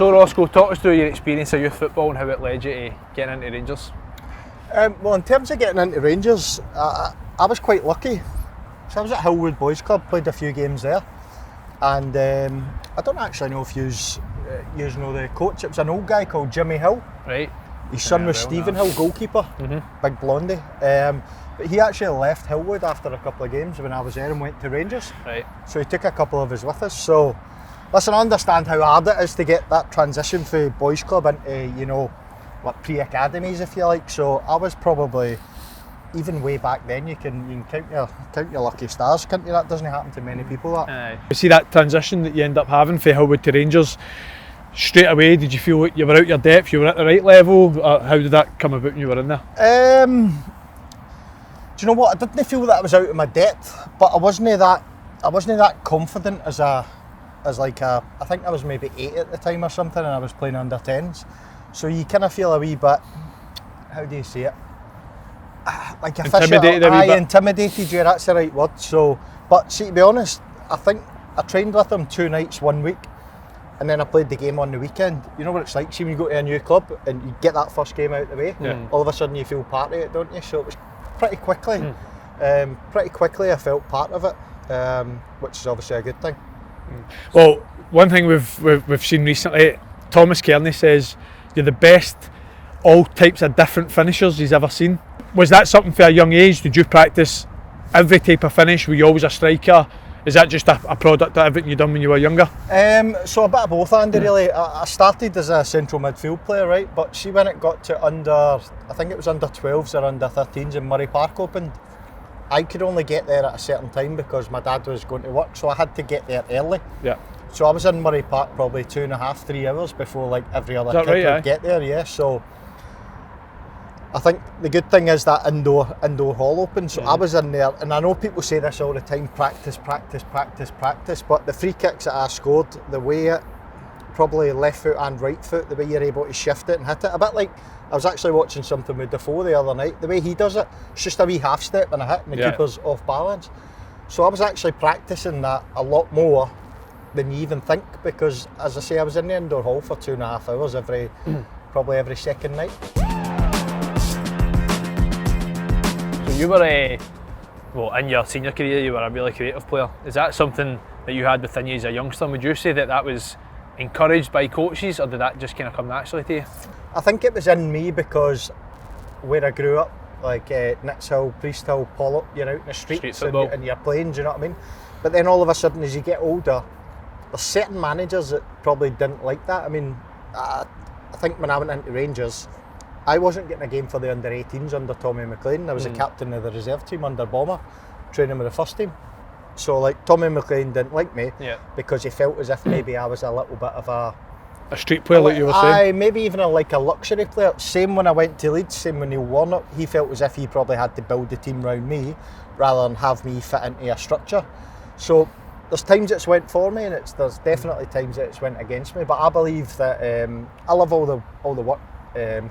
So Rossco, talk us through your experience of youth football and how it led you to getting into Rangers. Well, in terms of getting into Rangers, I was quite lucky. So I was at Hillwood Boys Club, played a few games there, and I don't actually know if you know the coach. It was an old guy called Jimmy Hill. Right. His son was Stephen Hill, goalkeeper, big blondie. But he actually left Hillwood after a couple of games when I was there and went to Rangers. Right. So he took a couple of us with us. So, listen, I understand how hard it is to get that transition from boys club into, like pre-academies, if you like. So I was probably, even way back then, you can count your lucky stars, can't you? That doesn't happen to many people. That. You see that transition that you end up having from Hillwood to Rangers. Straight away, did you feel like you were out your depth, you were at the right level? How did that come about when you were in there? Do you know what? I didn't feel that I was out of my depth, but I wasn't that confident I think I was maybe 8 at the time or something, and I was playing under 10s. So you kind of feel a wee bit, how do you say it? Like a intimidated fish. Intimidated, yeah, that's the right word. So, but see, to be honest, I think I trained with them 2 nights, 1 week. And then I played the game on the weekend. You know what it's like, see when you go to a new club and you get that first game out of the way, all of a sudden you feel part of it, don't you? So it was pretty quickly I felt part of it, which is obviously a good thing. Well, one thing we've seen recently, Thomas Kearney says you're the best all types of different finishers he's ever seen. Was that something for a young age? Did you practice every type of finish? Were you always a striker? Is that just a product of everything you done when you were younger? So a bit of both, Andy, really. I started as a central midfield player, right? But see, when it got to I think it was under 12s or under 13s and Murray Park opened, I could only get there at a certain time because my dad was going to work, so I had to get there early. Yeah. So I was in Murray Park probably 2.5, 3 hours before like every other kid would get there, yeah. So I think the good thing is that indoor hall open, so I was in there, and I know people say this all the time, practice, but the free kicks that I scored, the way it, probably left foot and right foot, the way you're able to shift it and hit it, a bit like, I was actually watching something with Defoe the other night, the way he does it, it's just a wee half step and a hit and the keeper's off balance. So I was actually practicing that a lot more than you even think, because as I say, I was in the indoor hall for 2.5 hours probably every second night. You were in your senior career you were a really creative player. Is that something that you had within you as a youngster? Would you say that was encouraged by coaches, or did that just kind of come naturally to you? I think it was in me because where I grew up, like Nits Hill, Priest Hill, Pollock, you're out in the streets and you're playing, do you know what I mean? But then all of a sudden as you get older, there's certain managers that probably didn't like that. I mean, I think when I went into Rangers, I wasn't getting a game for the under-18s under Tommy McLean. I was the captain of the reserve team under Bomber, training with the first team. So like Tommy McLean didn't like me because he felt as if maybe I was a little bit of a street player, like you were saying? Maybe even a luxury player. Same when I went to Leeds, same when Neil Warnock. He felt as if he probably had to build the team around me rather than have me fit into a structure. So there's times it's went for me, and there's definitely times that it's went against me. But I believe that I love all the work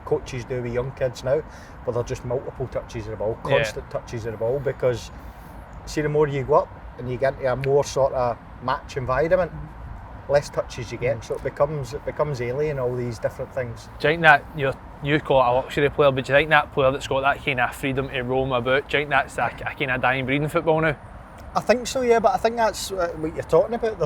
coaches do with young kids now, but they're just multiple touches of the ball, constant touches of the ball, because see, the more you go up and you get into a more sort of match environment, less touches you get, so it becomes alien, all these different things. Do you think that you call it a luxury player, but do you think that player that's got that kind of freedom to roam about, do you think that's a kind of dying breed in football now? I think so, yeah, but I think that's what you're talking about.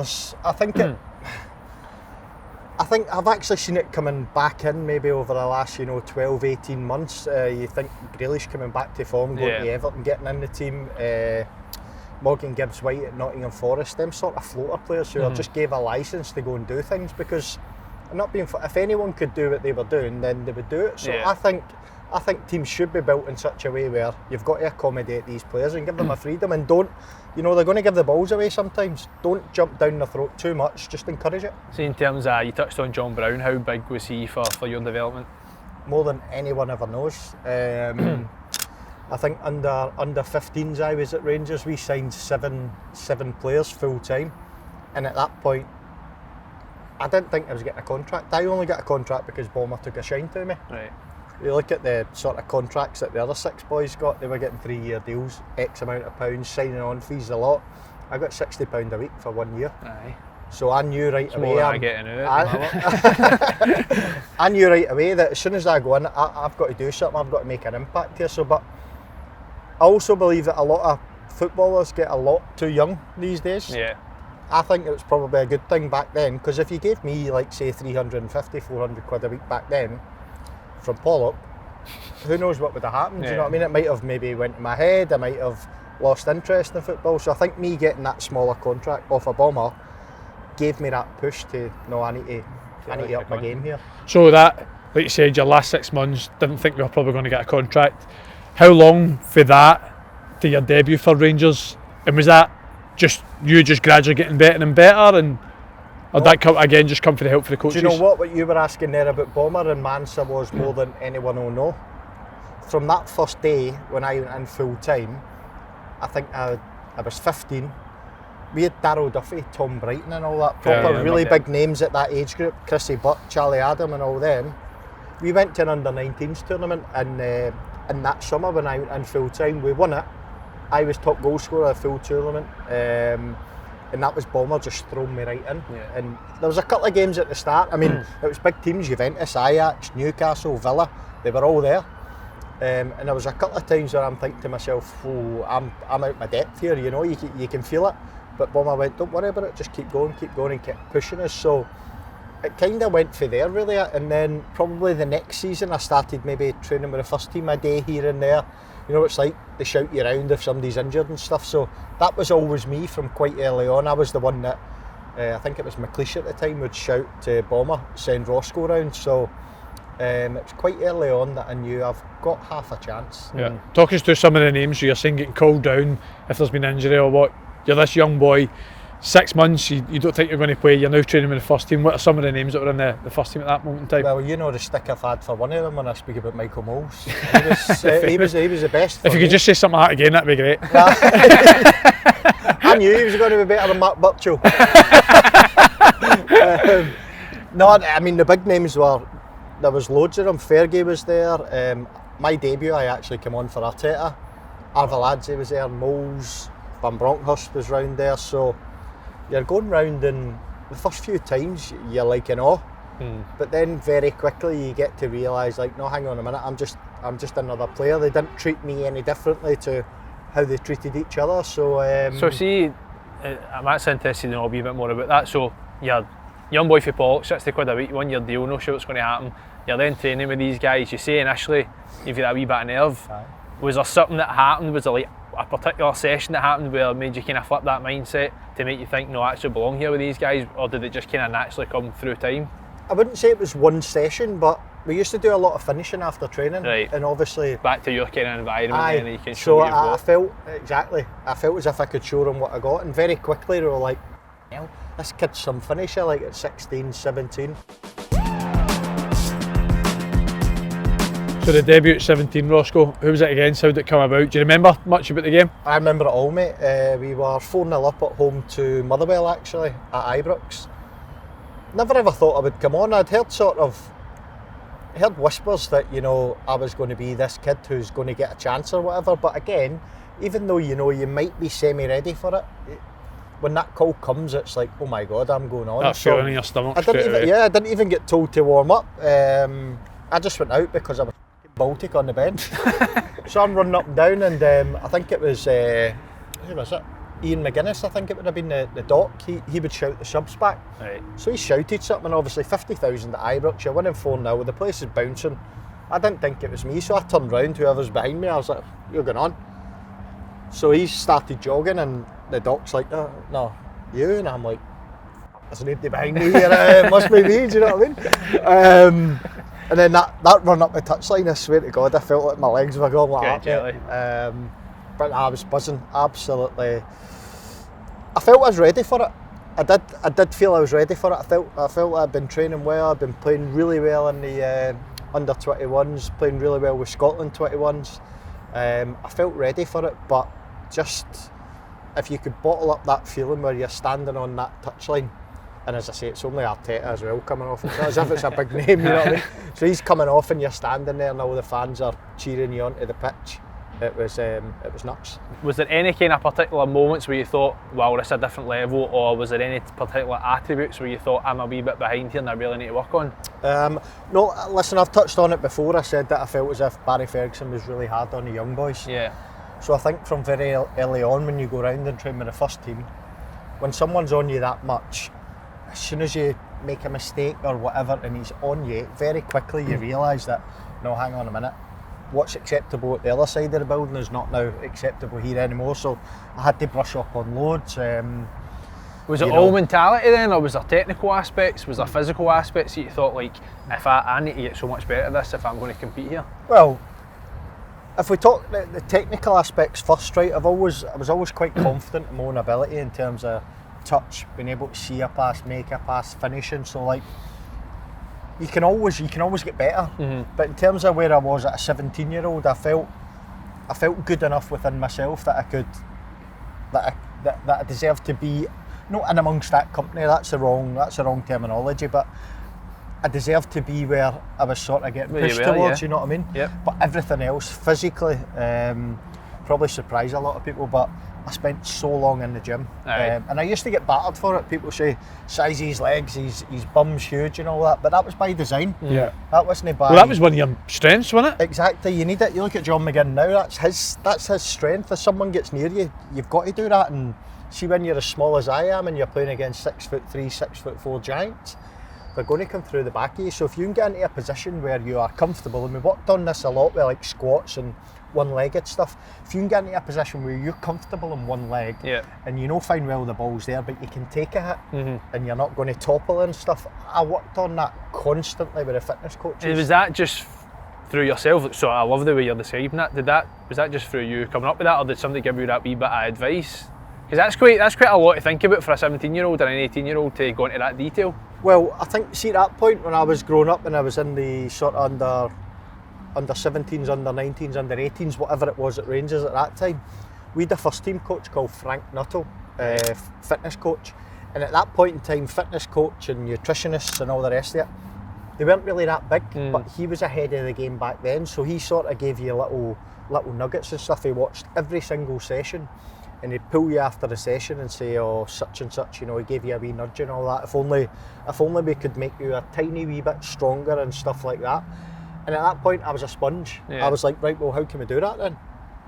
I think I've actually seen it coming back in maybe over the last 12, 18 months. You think Grealish coming back to form, going to Everton, getting in the team, Morgan Gibbs-White at Nottingham Forest, them sort of floater players who are just gave a licence to go and do things, because if anyone could do what they were doing, then they would do it. So I think teams should be built in such a way where you've got to accommodate these players and give them a freedom, and don't, they're going to give the balls away sometimes. Don't jump down their throat too much, just encourage it. See, in terms of, you touched on John Brown, how big was he for your development? More than anyone ever knows. I think under 15s I was at Rangers, we signed seven players full time, and at that point I didn't think I was getting a contract. I only got a contract because Bomber took a shine to me. Right. You look at the sort of contracts that the other 6 boys got, they were getting 3-year deals, X amount of pounds, signing on fees, a lot. I got £60 a week for 1 year. Aye. So I knew right away. I knew right away that as soon as I go in, I've got to do something. I've got to make an impact here. So, but I also believe that a lot of footballers get a lot too young these days. Yeah. I think it was probably a good thing back then, because if you gave me, like, say 350, 400 quid a week back then from Pollock, who knows what would have happened? Do you know what I mean? It might have maybe went to my head. I might have lost interest in football. So I think me getting that smaller contract off a Bomber gave me that push to, no, I need to up my game here. So that, like you said, your last 6 months, didn't think you were probably going to get a contract. How long for that to your debut for Rangers? And was that just you just gradually getting better and better, and or that come again just come for the help for the coaches? Do you know what you were asking there about Bomber and Mansa was more than anyone will know? From that first day when I went in full time, I think I was 15. We had Darryl Duffy, Tom Brighton and all that proper really big names at that age group, Chrissy Butt, Charlie Adam and all them. We went to an under-19s tournament in that summer when I went in full time. We won it. I was top goal scorer of the full tournament, and that was Bomber just thrown me right in. Yeah. And there was a couple of games at the start. I mean, it was big teams: Juventus, Ajax, Newcastle, Villa. They were all there. And there was a couple of times where I'm thinking to myself, "Oh, I'm out my depth here." You know, you can feel it. But Bomber went, "Don't worry about it. Just keep going," and kept pushing us. So it kind of went for there really. And then probably the next season, I started maybe training with the first team a day here and there. You know, it's like they shout you around if somebody's injured and stuff. So that was always me from quite early on. I was the one that, I think it was McLeish at the time, would shout to Bomber, send Rossco around. So it was quite early on that I knew I've got half a chance. Yeah. Talk us through some of the names you're saying getting called down if there's been injury or what. You're this young boy, 6 months, you don't think you're going to play, you're now training with the first team. What are some of the names that were in the first team at that moment in time? Well, you know the stick I've had for one of them when I speak about Michael Moles. He was the best. If you could just say something like that again, that'd be great. I knew he was going to be better than Mark Burchill. No, I mean the big names there was loads of them. Fergie was there. My debut, I actually came on for Arteta. Arveladze was there, Moles, Van Bronckhorst was round there. So you're going round, and the first few times you're like in awe, but then very quickly you get to realise, like, no, hang on a minute, I'm just another player. They didn't treat me any differently to how they treated each other. So see, I'm actually interested to know a wee bit more about that. So you're young boy for Pollock, 60 quid a week, 1 year deal, no sure what's going to happen. You're then training with these guys. You say initially you've got a wee bit of nerve. Aye. Was there something that happened? Was there like a particular session that happened where made you kind of flip that mindset to make you think, no, I actually belong here with these guys, or did it just kind of naturally come through time? I wouldn't say it was one session, but we used to do a lot of finishing after training, right. And obviously back to your kind of environment, and you can show so what you've got. I felt as if I could show them what I got, and very quickly they were like, well, this kid's some finisher, like at 16, 17. So the debut at 17, Rossco, who was it against? How did it come about? Do you remember much about the game? I remember it all, mate. We were 4-0 up at home to Motherwell, actually, at Ibrox. Never ever thought I would come on. I'd heard whispers that, you know, I was going to be this kid who's going to get a chance or whatever. But again, even though, you know, you might be semi-ready for it, when that call comes, it's like, oh my God, I'm going on. That feeling in your stomach I didn't even get told to warm up. I just went out because I was Baltic on the bench. So I'm running up and down, and I think it was, who was it? Ian McGuinness, I think it would have been the doc. He would shout the subs back. Right. So he shouted something, and obviously 50,000 at Ibrox, you're winning 4-0, the place is bouncing. I didn't think it was me, so I turned round, whoever's behind me, I was like, you're going on. So he started jogging, and the doc's like, no, you, and I'm like, there's nobody behind me here, it must be me, do you know what I mean? And then that run up the touchline, I swear to God, I felt like my legs were going like that. But I was buzzing, absolutely. I felt I was ready for it. I did feel I was ready for it. I felt like I'd been training well. I'd been playing really well in the under 21s, playing really well with Scotland 21s. I felt ready for it, but just if you could bottle up that feeling where you're standing on that touchline. And as I say, it's only Arteta as well coming off. It's not as if it's a big name, you know what I mean? So he's coming off and you're standing there and all the fans are cheering you onto the pitch. it was nuts. Was there any kind of particular moments where you thought, well, this is a different level, or was there any particular attributes where you thought, I'm a wee bit behind here and I really need to work on? No, listen, I've touched on it before. I said that I felt as if Barry Ferguson was really hard on the young boys. Yeah. So I think from very early on, when you go round and train with the first team, when someone's on you that much, as soon as you make a mistake or whatever and he's on you, very quickly you realise that, no, hang on a minute, what's acceptable at the other side of the building is not now acceptable here anymore. So I had to brush up on loads. Was it all mentality then, or was there technical aspects, was there physical aspects that you thought, like, if I need to get so much better at this if I'm going to compete here? Well, if we talk the technical aspects first, right, I was always quite confident in my own ability in terms of touch, being able to see a pass, make a pass, finishing. So like, you can always get better. But in terms of where I was at a 17-year-old, I felt good enough within myself that I could, that I deserved to be not in amongst that company. That's the wrong terminology, but I deserved to be where I was sort of getting pushed towards, you know what I mean? Yep. But everything else, physically, probably surprised a lot of people, but I spent so long in the gym. And I used to get battered for it. People say, size of his legs, his bum's huge and all that, but that was by design. Yeah. That wasn't by... Well, that was one of your strengths, wasn't it? Exactly, you need it. You look at John McGinn now, that's his strength. If someone gets near you, you've got to do that. And see, when you're as small as I am and you're playing against 6'3", 6'4" giants, they're going to come through the back of you. So if you can get into a position where you are comfortable, and we've worked on this a lot with like squats and one-legged stuff, if you can get into a position where you're comfortable in one leg, and you know fine well the ball's there, but you can take a hit, and you're not going to topple and stuff. I worked on that constantly with the fitness coaches. And was that just through yourself? So I love the way you're describing that. Was that just through you coming up with that, or did somebody give you that wee bit of advice? Because that's quite a lot to think about for a 17-year-old and an 18-year-old to go into that detail. Well, I think, see, at that point when I was growing up and I was in the sort of under 17s, under 19s, under 18s, whatever it was at Rangers at that time, we had a first team coach called Frank Nuttall, fitness coach. And at that point in time, fitness coach and nutritionists and all the rest of it, they weren't really that big, but he was ahead of the game back then. So he sort of gave you little nuggets and stuff. He watched every single session, and he'd pull you after the session and say, oh, such and such, you know, he gave you a wee nudge and all that. If only we could make you a tiny wee bit stronger and stuff like that. And at that point, I was a sponge. I was like, right, well, how can we do that then?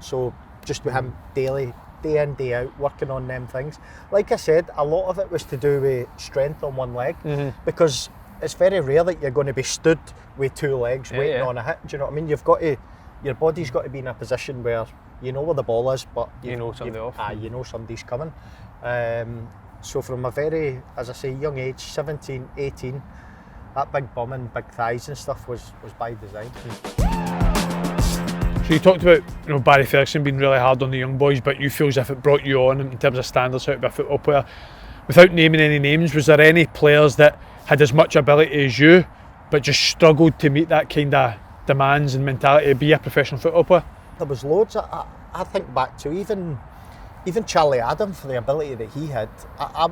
So just with him daily, day in, day out, working on them things. Like I said, a lot of it was to do with strength on one leg, because it's very rare that you're going to be stood with two legs waiting on a hit. Do you know what I mean? Your body's got to be in a position where you know where the ball is, but you know somebody's coming. So from a very, as I say, young age, 17, 18, that big bum and big thighs and stuff was by design. So you talked about, you know, Barry Ferguson being really hard on the young boys, but you feel as if it brought you on in terms of standards how to be a football player. Without naming any names, was there any players that had as much ability as you, but just struggled to meet that kind of demands and mentality to be a professional football player? There was loads. I think back to even Charlie Adam, for the ability that he had. I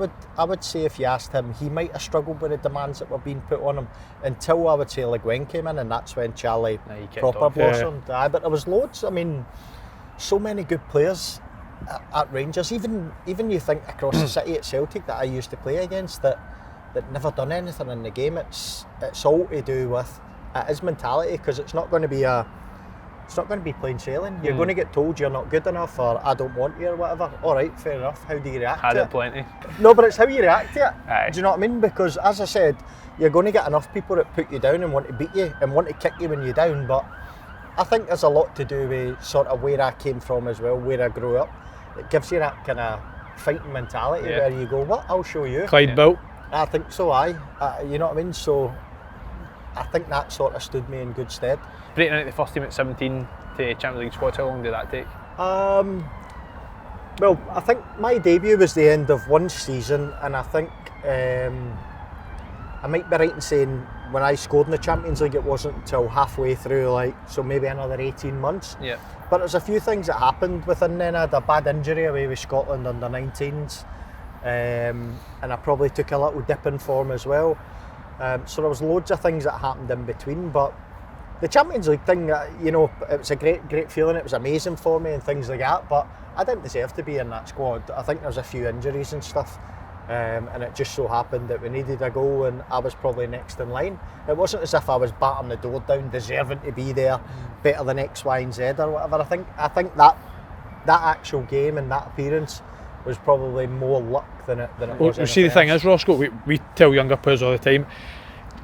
would say if you asked him, he might have struggled with the demands that were being put on him until I would say Le Guin came in, and that's when Charlie proper blossomed. But there was loads. I mean, so many good players at Rangers. Even you think across the city at Celtic that I used to play against that never done anything in the game. It's all to do with his mentality, because it's not going to be plain sailing. You're going to get told you're not good enough, or I don't want you, or whatever. All right, fair enough. How do you react to it? Had it plenty. No, but it's how you react to it. Aye. Do you know what I mean? Because as I said, you're going to get enough people that put you down and want to beat you and want to kick you when you're down. But I think there's a lot to do with sort of where I came from as well, where I grew up. It gives you that kind of fighting mentality where you go, what? I'll show you. Clyde built. I think so, you know what I mean? So I think that sort of stood me in good stead. Breaking into the first team at 17 to Champions League squad, how long did that take? Well, I think my debut was the end of one season, and I think I might be right in saying when I scored in the Champions League it wasn't until halfway through, so maybe another 18 months. Yeah. But there's a few things that happened within then. I had a bad injury away with Scotland under 19s, and I probably took a little dip in form as well. So there was loads of things that happened in between, but the Champions League thing, you know, it was a great feeling. It was amazing for me and things like that. But I didn't deserve to be in that squad. I think there was a few injuries and stuff, and it just so happened that we needed a goal, and I was probably next in line. It wasn't as if I was batting the door down, deserving to be there, better than X, Y, and Z or whatever. I think that actual game and that appearance was probably more luck than it was. Well, see, the thing is, Rossco, we tell younger players all the time,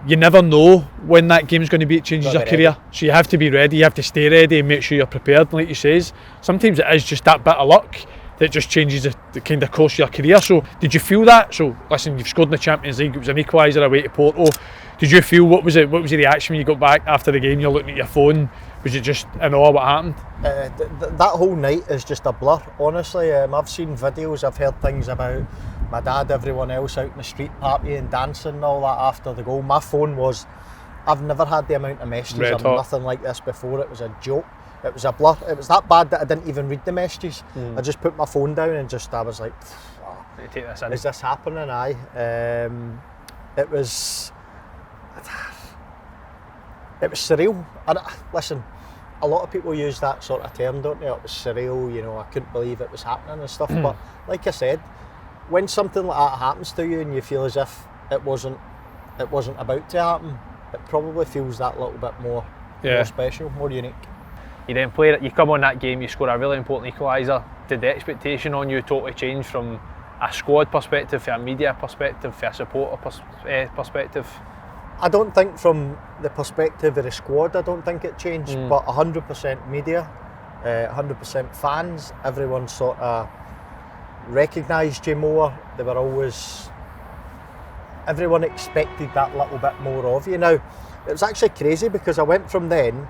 you never know when that game's going to be. It changes your career, so you have to be ready, you have to stay ready and make sure you're prepared. And like you says, sometimes it is just that bit of luck that just changes the kind of course of your career. So did you feel that? So listen, you've scored in the Champions League, it was an equaliser away to Porto. Did you feel, what was your reaction when you got back after the game? You're looking at your phone, was it just in awe what happened? That whole night is just a blur, honestly. I've seen videos, I've heard things about my dad, everyone else out in the street partying, dancing and all that after the goal. My phone was, I've never had the amount of messages or nothing like this before. It was a joke, it was a blur. It was that bad that I didn't even read the messages. I just put my phone down and I was like, take this in. Is this happening? It was surreal. And listen, a lot of people use that sort of term, don't they? It was surreal, you know, I couldn't believe it was happening and stuff. But like I said, when something like that happens to you and you feel as if it wasn't about to happen, it probably feels that little bit more special, more unique. You then play it, you come on that game, you score a really important equaliser. Did the expectation on you totally change from a squad perspective, from a media perspective, from a supporter perspective? I don't think from the perspective of the squad, I don't think it changed, but 100% media, 100% fans, everyone sort of recognised you more. They were always, everyone expected that little bit more of you. Now, it was actually crazy because I went from then,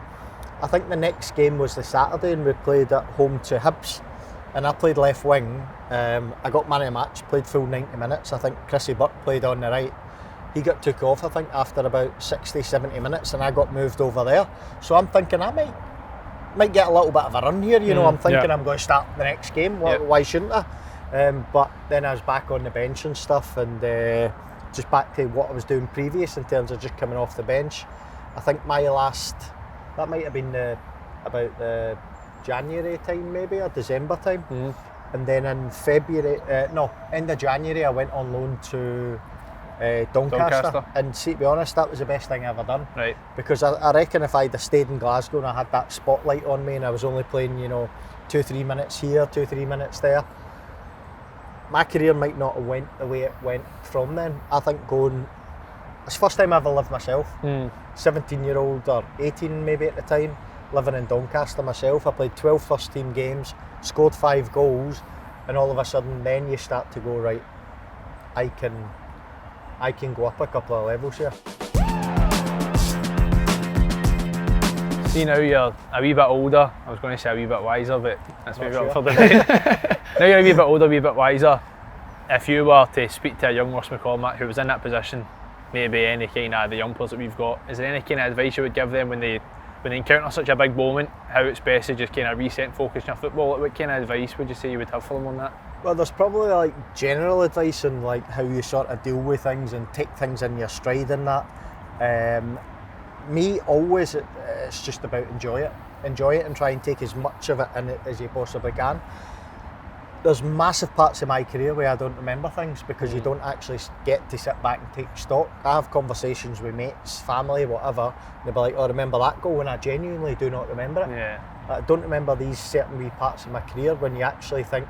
I think the next game was the Saturday and we played at home to Hibs and I played left wing. I got man of the match, played full 90 minutes. I think Chrissy Burke played on the right. He got took off, I think, after about 60, 70 minutes and I got moved over there. So I'm thinking I might get a little bit of a run here, you know. I'm thinking I'm going to start the next game. Why shouldn't I? But then I was back on the bench and stuff, and just back to what I was doing previous in terms of just coming off the bench. I think my last, that might have been about the January time maybe, or December time. And then in end of January I went on loan to Doncaster. And see, to be honest, that was the best thing I ever done. Right. Because I reckon if I'd have stayed in Glasgow and I had that spotlight on me and I was only playing, 2-3 minutes here, 2-3 minutes there, my career might not have went the way it went from then. I think it's the first time I ever lived myself. 17-year-old or 18 maybe at the time, living in Doncaster myself. I played 12 first team games, scored 5 goals, and all of a sudden then you start to go, right, I can go up a couple of levels here. See, now you're a wee bit older. I was going to say a wee bit wiser, but that's maybe up for debate. Now you're a wee bit older, a wee bit wiser. If you were to speak to a young Ross McCormack who was in that position, maybe any kind of the young players that we've got, is there any kind of advice you would give them when they encounter such a big moment, how it's best to just kind of reset and focus on your football? What kind of advice would you say you would have for them on that? Well, there's probably like general advice on like how you sort of deal with things and take things in your stride and that. Me, always, it's just about enjoy it and try and take as much of it in it as you possibly can. There's massive parts of my career where I don't remember things because you don't actually get to sit back and take stock. I have conversations with mates, family, whatever, and they'll be like, oh, remember that goal? And I genuinely do not remember it. Yeah. I don't remember these certain wee parts of my career when you actually think,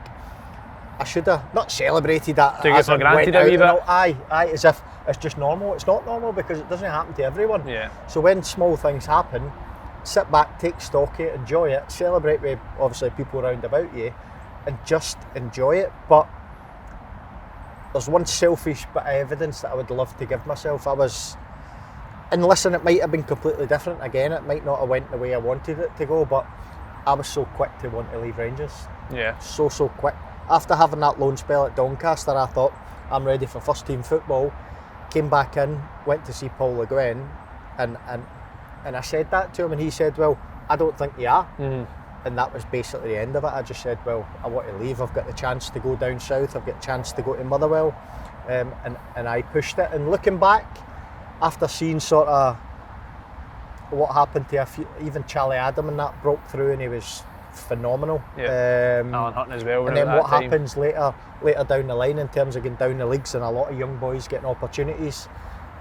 I should have not celebrated that. Took it for granted a wee bit. Aye, as if it's just normal. It's not normal because it doesn't happen to everyone. Yeah. So when small things happen, sit back, take stock of it, enjoy it, celebrate with obviously people around about you, and just enjoy it. But there's one selfish bit of evidence that I would love to give myself. And listen, it might have been completely different. Again, it might not have went the way I wanted it to go, but I was so quick to want to leave Rangers. Yeah. So quick. After having that loan spell at Doncaster, I thought, I'm ready for first team football. Came back in, went to see Paul Le Guen, and I said that to him, and he said, well, I don't think you are. And that was basically the end of it. I just said, well, I want to leave. I've got the chance to go down south. I've got the chance to go to Motherwell. And I pushed it. And looking back, after seeing sort of what happened to even Charlie Adam and that broke through and he was phenomenal. Alan Hutton as well. And then what happens later down the line in terms of going down the leagues and a lot of young boys getting opportunities.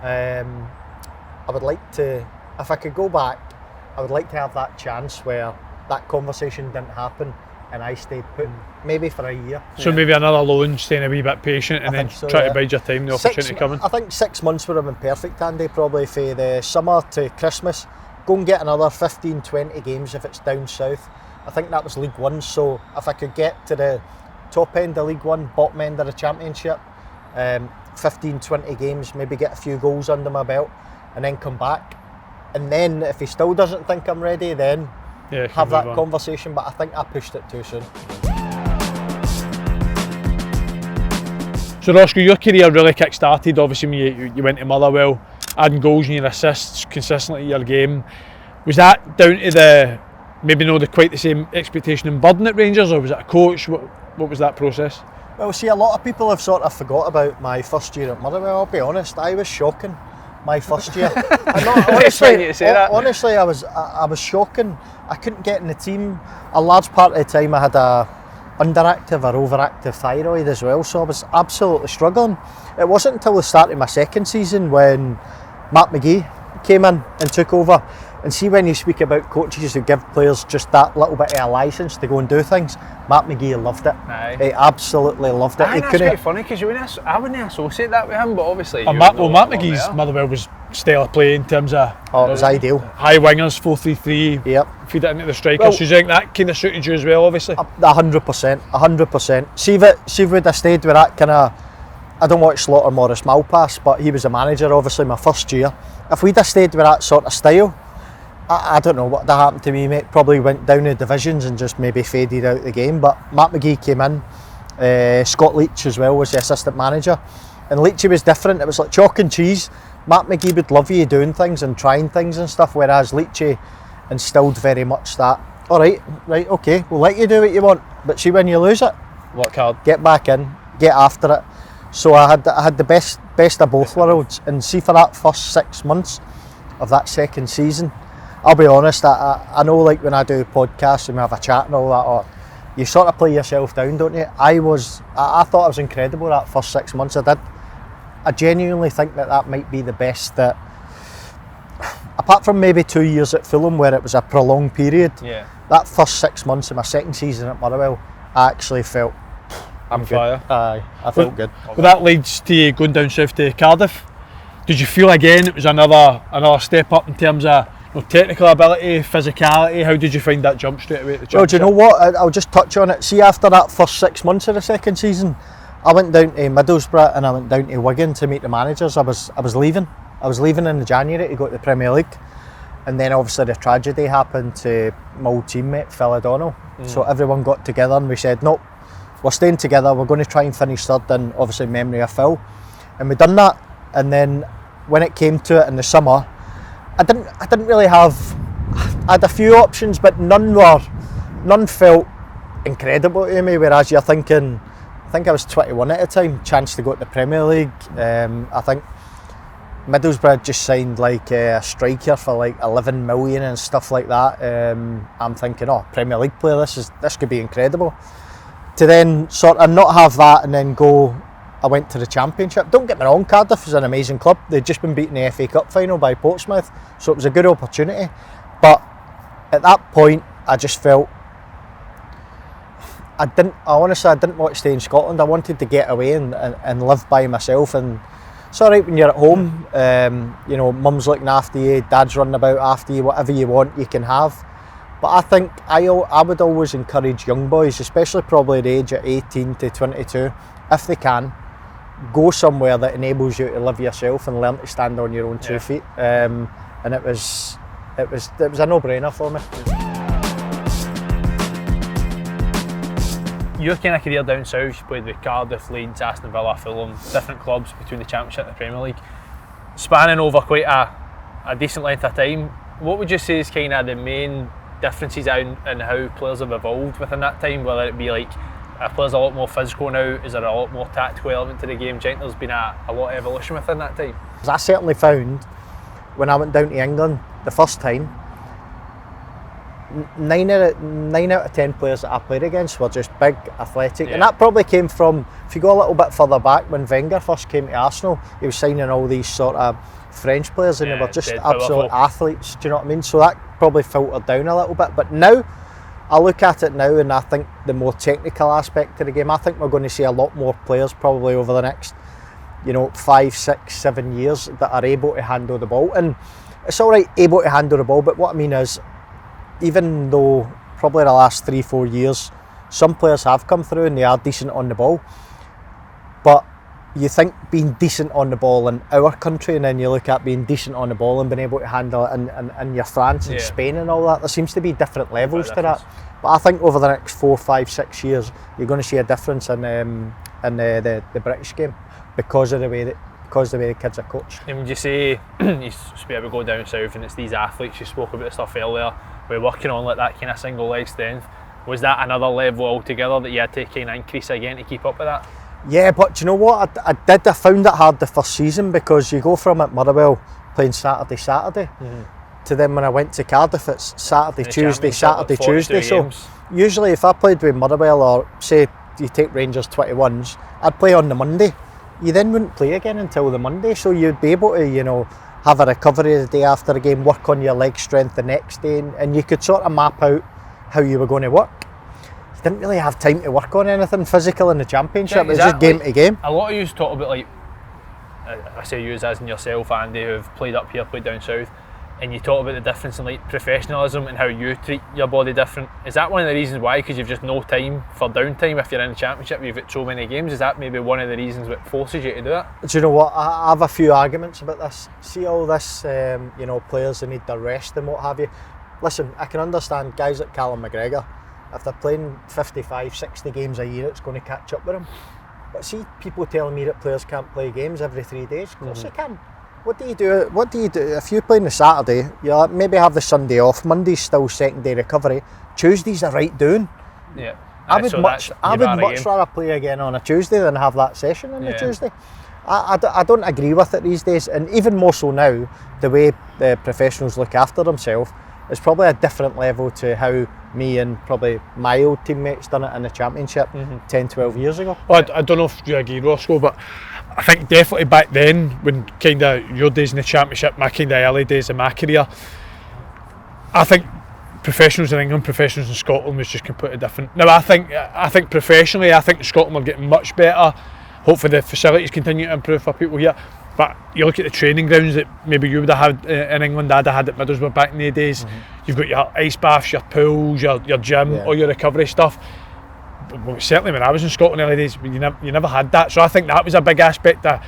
I would like to, if I could go back, I would like to have that chance where that conversation didn't happen and I stayed put maybe for a year. So maybe another loan, staying a wee bit patient and then try to bide your time, the opportunity coming. I think 6 months would have been perfect, Andy, probably for the summer to Christmas. Go and get another 15, 20 games if it's down south. I think that was League One, so if I could get to the top end of League One, bottom end of the Championship, 15, 20 games, maybe get a few goals under my belt and then come back. And then if he still doesn't think I'm ready, then have that conversation, but I think I pushed it too soon. So Rossco, your career really kick-started obviously when you went to Motherwell, adding goals and your assists consistently in your game. Was that down to maybe not quite the same expectation in Burden at Rangers, or was it a coach? What was that process? Well, see, a lot of people have sort of forgot about my first year at Motherwell. I'll be honest, I was shocking my first year. Honestly, I was shocking. I couldn't get in the team. A large part of the time I had a underactive or overactive thyroid as well, so I was absolutely struggling. It wasn't until the start of my second season when Matt McGee came in and took over. And see, when you speak about coaches who give players just that little bit of a licence to go and do things, Matt McGee loved it. Aye. He absolutely loved it. That's quite funny because I wouldn't associate that with him, but obviously. Matt McGee's Motherwell was style of play in terms of. Oh, it was ideal. High wingers, 4-3-3. Yep. Feed it into the strikers. So you think that kind of suited you as well, obviously? 100%. See if we'd have stayed with that kind of. I don't watch Slaughter Morris Malpass, but he was a manager, obviously, my first year. If we'd have stayed with that sort of style, I don't know what that happened to me, mate. Probably went down the divisions and just maybe faded out the game. But Matt McGee came in. Scott Leach as well was the assistant manager. And Leachy was different. It was like chalk and cheese. Matt McGee would love you doing things and trying things and stuff, whereas Leachy instilled very much that, all right, okay, we'll let you do what you want. But see, when you lose it, work hard. Get back in, get after it. So I had the best of both worlds. And see, for that first 6 months of that second season, I'll be honest, I know, like when I do podcasts and we have a chat and all that, or you sort of play yourself down, don't you? I thought I was incredible that first 6 months. I genuinely think that might be the best that, apart from maybe 2 years at Fulham where it was a prolonged period, that first 6 months of my second season at Motherwell, I actually felt I'm fire. Aye, I felt good. Well, that leads to you going down south to Cardiff. Did you feel again it was another step up in terms of technical ability, physicality? How did you find that jump straight away at the Championship? Well, do you know what? I'll just touch on it. See, after that first 6 months of the second season, I went down to Middlesbrough and I went down to Wigan to meet the managers. I was leaving. I was leaving in January to go to the Premier League. And then obviously the tragedy happened to my old teammate, Phil O'Donnell. So everyone got together and we said, nope, we're staying together. We're going to try and finish third in, obviously, memory of Phil. And we done that. And then when it came to it in the summer, I didn't really have. I had a few options, but none felt incredible to me. Whereas you're thinking, I think I was 21 at the time, chance to go to the Premier League. I think Middlesbrough just signed like a striker for like 11 million and stuff like that. I'm thinking, Premier League player, this could be incredible. To then sort of not have that and then go. I went to the Championship. Don't get me wrong, Cardiff is an amazing club. They'd just been beaten in the FA Cup final by Portsmouth, so it was a good opportunity. But at that point, I just felt I didn't want to stay in Scotland. I wanted to get away and live by myself. And it's all right when you're at home. Mum's looking after you, dad's running about after you. Whatever you want, you can have. But I think I would always encourage young boys, especially probably the age of 18 to 22, if they can, go somewhere that enables you to live yourself and learn to stand on your own 2 feet. And it was a no-brainer for me. Your kind of career down south, you played with Cardiff, Leeds, Aston Villa, Fulham, different clubs between the Championship and the Premier League, spanning over quite a decent length of time. What would you say is kind of the main differences in how players have evolved within that time, whether it be like a player's a lot more physical now, is there a lot more tactical element to the game? Do you think there's been a lot of evolution within that time? I certainly found when I went down to England, the first time, 9 out of 10 players that I played against were just big, athletic, and that probably came from, if you go a little bit further back, when Wenger first came to Arsenal, he was signing all these sort of French players, and they were just absolute athletes, do you know what I mean? So that probably filtered down a little bit, but now, I look at it now and I think the more technical aspect of the game, I think we're going to see a lot more players probably over the next, 5, 6, 7 years that are able to handle the ball. And it's alright able to handle the ball, but what I mean is, even though probably the last 3-4 years, some players have come through and they are decent on the ball, but you think being decent on the ball in our country, and then you look at being decent on the ball and being able to handle it in your France and Spain and all that, there seems to be different levels to that. But I think over the next 4, 5, 6 years, you're going to see a difference in the British game because of the way the kids are coached. And would you say, you speak about go down south and it's these athletes, you spoke about the stuff earlier, we're working on like that kind of single leg strength, was that another level altogether that you had to kind of increase again to keep up with that? Yeah, but do you know what? I found it hard the first season because you go from at Motherwell playing Saturday, to then when I went to Cardiff, it's Saturday, Tuesday, Saturday, Tuesday. So usually if I played with Motherwell, or say you take Rangers 21s, I'd play on the Monday. You then wouldn't play again until the Monday, so you'd be able to, have a recovery the day after the game, work on your leg strength the next day, and you could sort of map out how you were going to work. Didn't really have time to work on anything physical in the Championship. It was just game to game. A lot of you talk about, like, I say you as in yourself, Andy, who've played up here, played down south, and you talk about the difference in like professionalism and how you treat your body different. Is that one of the reasons why? Because you've just no time for downtime if you're in the Championship, you've got so many games. Is that maybe one of the reasons that forces you to do it? Do you know what? I have a few arguments about this. See all this, players that need their rest and what have you. Listen, I can understand guys like Callum McGregor. If they're playing 55, 60 games a year, it's going to catch up with them. But see, people telling me that players can't play games every 3 days. Of course they can. What do you do? If you play on the Saturday, you maybe have the Sunday off. Monday's still second day recovery. Tuesday's the right doing. Yeah. I would much rather play again on a Tuesday than have that session on a Tuesday. I don't agree with it these days, and even more so now, the way the professionals look after themselves is probably a different level to how me and probably my old teammates done it in the Championship 10, 12 years ago. Well, I don't know if you agree, Rossco, but I think definitely back then, when kind of your days in the Championship, my kind of early days of my career, I think professionals in England, professionals in Scotland was just completely different. Now I think professionally, I think Scotland are getting much better. Hopefully the facilities continue to improve for people here. But you look at the training grounds that maybe you would have had in England, I'd have had at Middlesbrough back in the days. You've got your ice baths, your pools, your gym, all your recovery stuff. But certainly when I was in Scotland early days, you never had that. So I think that was a big aspect of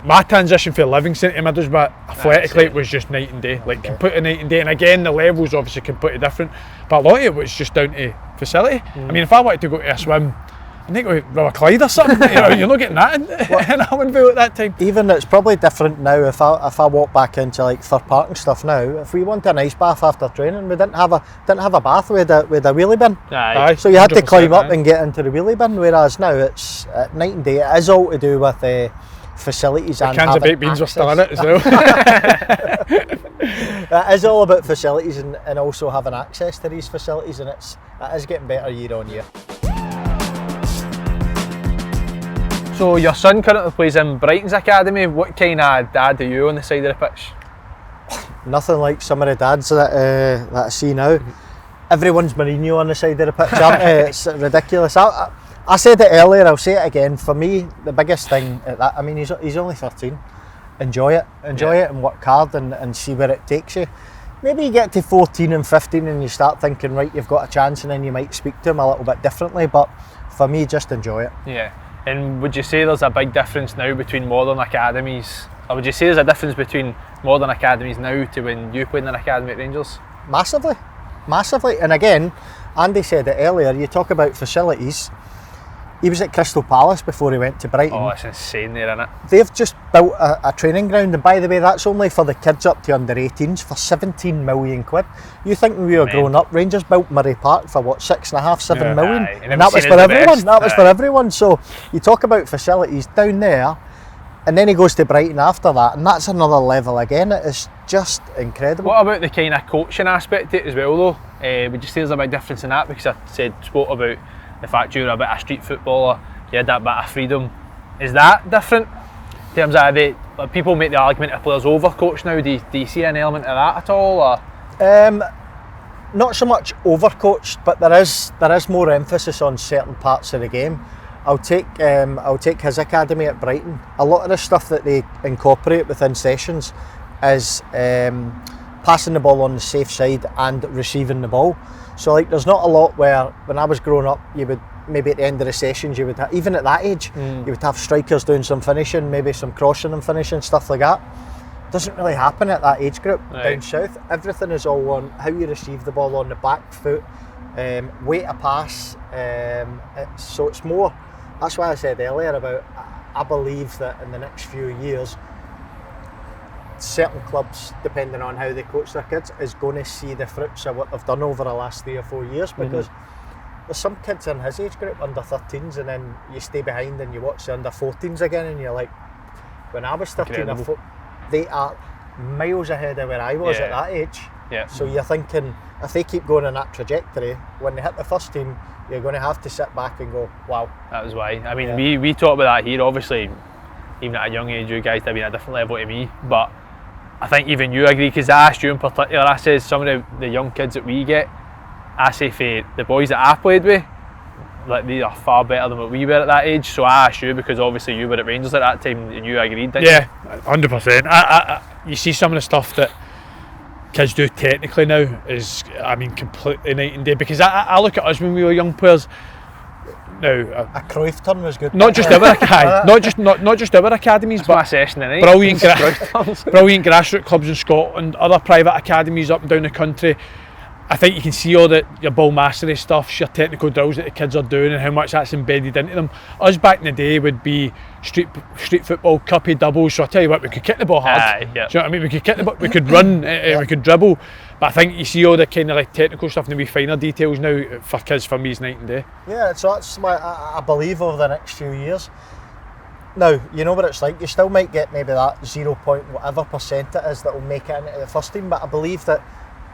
my transition from Livingston to Middlesbrough. Athletically, it was just night and day, like completely night and day. And again, the levels obviously completely different. But a lot of it was just down to facility. I mean, if I wanted to go to a swim, I think with a Clyde or something, you're not getting that in Allenville at that time. Even it's probably different now. If I walk back into like Fir Park and stuff now, if we want an ice bath after training, we didn't have a bath with a wheelie bin. Aye. So you had to climb up and get into the wheelie bin. Whereas now it's night and day. It is all to do with facilities and cans of baked beans were still in it as well. It is all about facilities and also having access to these facilities, and it is getting better year on year. So your son currently plays in Brighton's academy. What kind of dad are you on the side of the pitch? Nothing like some of the dads that I see now. Everyone's Mourinho on the side of the pitch, aren't they? It's ridiculous. I said it earlier, I'll say it again. For me, the biggest thing at that, I mean, he's only 13. Enjoy it and work hard and see where it takes you. Maybe you get to 14 and 15 and you start thinking, right, you've got a chance, and then you might speak to him a little bit differently. But for me, just enjoy it. Yeah. And would you say there's a big difference now between modern academies, or would you say there's a difference between modern academies now to when you played in an academy at Rangers? Massively. And again, Andy said it earlier, you talk about facilities. He was at Crystal Palace before he went to Brighton. Oh, it's insane there, isn't it? They've just built a training ground, and by the way, that's only for the kids up to under 18s for 17 million quid. You think when we were growing up, Rangers built Murray Park for what, 6.5, 7 million? Aye. And that was for everyone. So you talk about facilities down there. And then he goes to Brighton after that, and that's another level again. It is just incredible. What about the kind of coaching aspect of it as well, though? Would you say there's a big difference in that? Because I spoke about the fact you were a bit of a street footballer, you had that bit of freedom. Is that different? In terms of people make the argument of players overcoach now. Do you see an element of that at all? Or? Not so much overcoached, but there is more emphasis on certain parts of the game. I'll take his academy at Brighton. A lot of the stuff that they incorporate within sessions is passing the ball on the safe side and receiving the ball. So like, there's not a lot where, when I was growing up, you would maybe at the end of the sessions, you would even at that age, you would have strikers doing some finishing, maybe some crossing and finishing, stuff like that. Doesn't really happen at that age group down south. Everything is all on how you receive the ball on the back foot, weight of pass. So it's more. That's why I said earlier about, I believe that in the next few years, certain clubs, depending on how they coach their kids, is going to see the fruits of what they've done over the last 3 or 4 years, because there's some kids in his age group, under 13s, and then you stay behind and you watch the under 14s again, and you're like, when I was 13, they are miles ahead of where I was at that age. Yeah. So you're thinking, if they keep going on that trajectory, when they hit the first team, you're going to have to sit back and go, wow. That was why. I mean, we talk about that here. Obviously, even at a young age, you guys have been at a different level to me. But I think even you agree, because I asked you in particular, I said some of the young kids that we get, I say for the boys that I played with, like, they are far better than what we were at that age. So I asked you because obviously you were at Rangers at that time and you agreed, didn't you? Yeah, 100%. You see some of the stuff that kids do technically now is, I mean, completely night and day. Because I look at us when we were young players. Now, a Cruyff turn was good. Not just our not just our academies, that's but my session tonight. brilliant grassroots clubs in Scotland, other private academies up and down the country. I think you can see all your ball mastery stuff, your technical drills that the kids are doing, and how much that's embedded into them. Us back in the day would be street football, cuppy doubles. So I tell you what, we could kick the ball hard. Do you know what I mean? We could kick the ball, we could run, we could dribble. But I think you see all the kind of like technical stuff and the wee finer details now for kids. For me, is night and day. Yeah, so that's why I believe over the next few years. Now, you know what it's like. You still might get maybe that 0 point whatever percent it is that will make it into the first team. But I believe that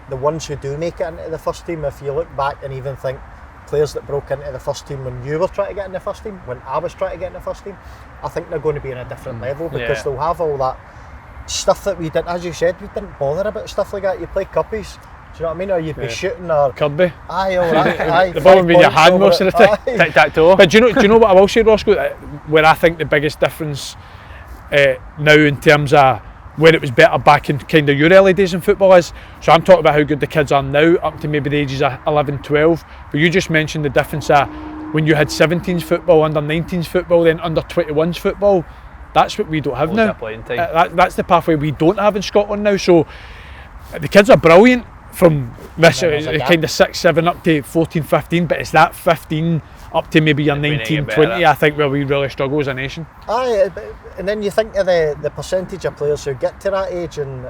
the ones who do make it into the first team, if you look back and even think players that broke into the first team when you were trying to get in the first team, when I was trying to get in the first team, I think they're going to be in a different level, because they'll have all that stuff that we didn't, as you said, we didn't bother about stuff like that. You play cuppies, do you know what I mean? Or you'd be shooting, or Kirby. Aye, all that. Aye, the ball would be in your hand most of the time. Tic-tac-toe. But do you know what I will say, Rossco, where I think the biggest difference now in terms of where it was better back in kind of your early days in football is, so I'm talking about how good the kids are now, up to maybe the ages of 11, 12, but you just mentioned the difference of when you had 17s football, under 19s football, then under 21s football. That's what we don't have now. That's the pathway we don't have in Scotland now. So the kids are brilliant from this kind of 6, 7 up to 14, 15, but it's that 15 up to maybe your 19, 20, I think, where we really struggle as a nation. Aye, and then you think of the percentage of players who get to that age and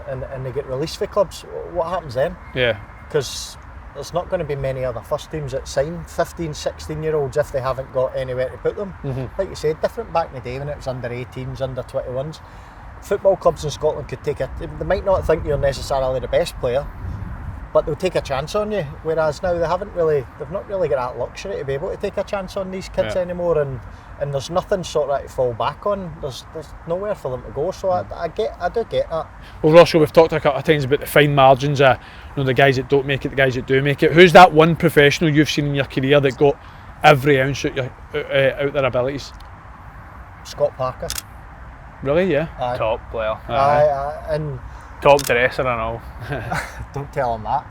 they get released for clubs. What happens then? Yeah. Because there's not going to be many other first teams that sign 15, 16-year-olds if they haven't got anywhere to put them. Like you said, different back in the day when it was under 18s, under 21s. Football clubs in Scotland could take they might not think you're necessarily the best player, but they'll take a chance on you, whereas now they've not really got that luxury to be able to take a chance on these kids anymore, and there's nothing sort of to fall back on. There's nowhere for them to go, so I do get that. Well, Rossco, we've talked a couple of times about the fine margins, the guys that don't make it, the guys that do make it. Who's that one professional you've seen in your career that got every ounce out their abilities? Scott Parker. Really? Yeah. Aye. Top player. Aye, and top dresser and all. Don't tell him that.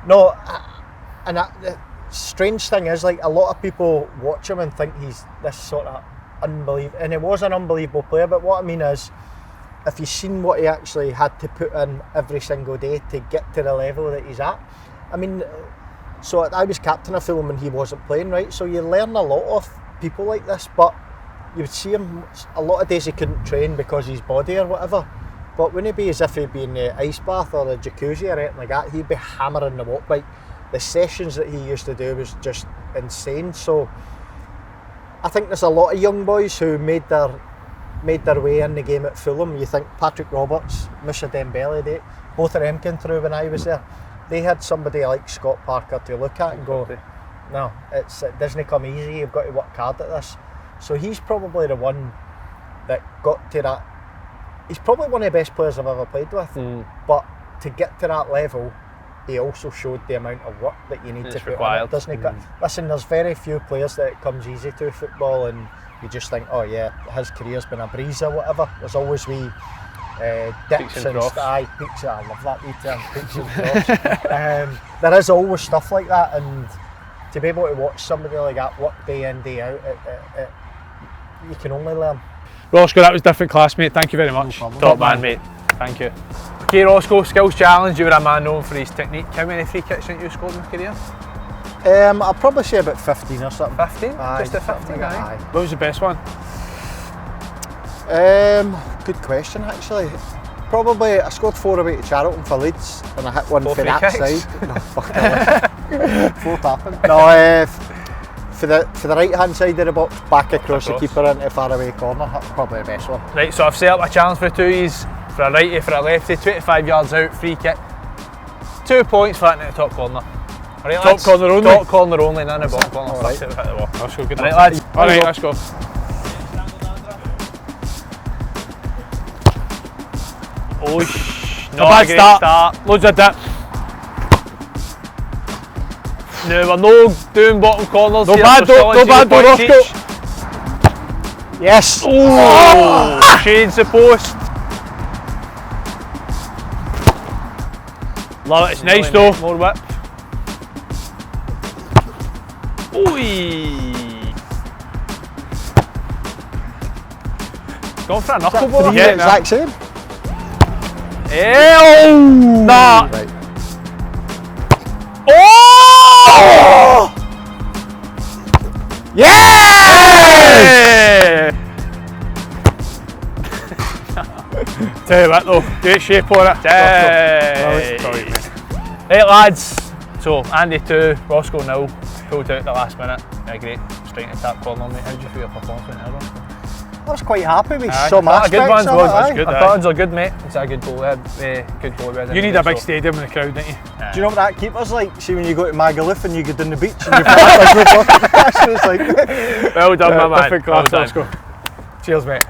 No, and the strange thing is, like, a lot of people watch him and think he's this sort of unbelievable, and he was an unbelievable player, but what I mean is, if you've seen what he actually had to put in every single day to get to the level that he's at, I mean, so I was captain of Fulham and he wasn't playing, right? So you learn a lot of people like this, but you would see him a lot of days he couldn't train because of his body or whatever, but wouldn't it be as if he'd be in the ice bath or the jacuzzi or anything like that? He'd be hammering the walk bike. The sessions that he used to do was just insane. So I think there's a lot of young boys who made their way in the game at Fulham. You think Patrick Roberts, Moussa Dembele, both of them came through when I was there. They had somebody like Scott Parker to look at and go, no, it doesn't come easy, you've got to work hard at this. So he's probably the one that got to that. He's probably one of the best players I've ever played with, but to get to that level, he also showed the amount of work that you need to put in it, doesn't he? Listen, there's very few players that it comes easy to football, and you just think, oh yeah, his career's been a breeze or whatever. There's always wee dips and peaks. I love that wee term, peaks and troughs. There is always stuff like that, and to be able to watch somebody like that work day in, day out, you can only learn. Rossco, that was different class, mate. Thank you very much. No Top man, mate. Thank you. Okay, Rossco, skills challenge. You were a man known for his technique. How many free kicks think you scored in your career? I'll probably say about 15 or something. 15? Just a 15, aye. What was the best one? Good question, actually. Probably I scored 4 away to Charlton for Leeds, and I hit one for that side. No, fuck that. 4 tapping. No, for the right hand side of the box, back across the keeper into a far away corner. That's probably the best one. Right, so I've set up a challenge for the two of yous, for a righty, for a lefty, 25 yards out, free kick. 2 points for that into the top corner. Right, top lads, corner only? Top corner only, none of the bottom corner. Right. Hit the wall. Let's go, good Right, lads. Alright, let's go. Oh, not a great start. Loads of dip. No, we're no doing bottom corners No here. bad though, no bad though, Rossco. Yes. Oh, shades the post. Love it, it's nice though. More whip. Oi. Going for a knuckleball. Yeah, exact same. Oh! Nah. Right. Oh! Yeah! Tell you what though, great shape on it. Brilliant, right lads, so Andy 2, Rossco 0, pulled out at the last minute. Great straight into that corner, mate. How did you feel your performance went over? I was quite happy with some aspects good ones, of was it. good. The ones are good, mate. It's a good goal. Good goal. You need a big stadium in the crowd, don't you? Do you know what that keeper's like? See when you go to Magaluf and you get down the beach and you feel like it's like well done, my man. Well done. Cheers, mate.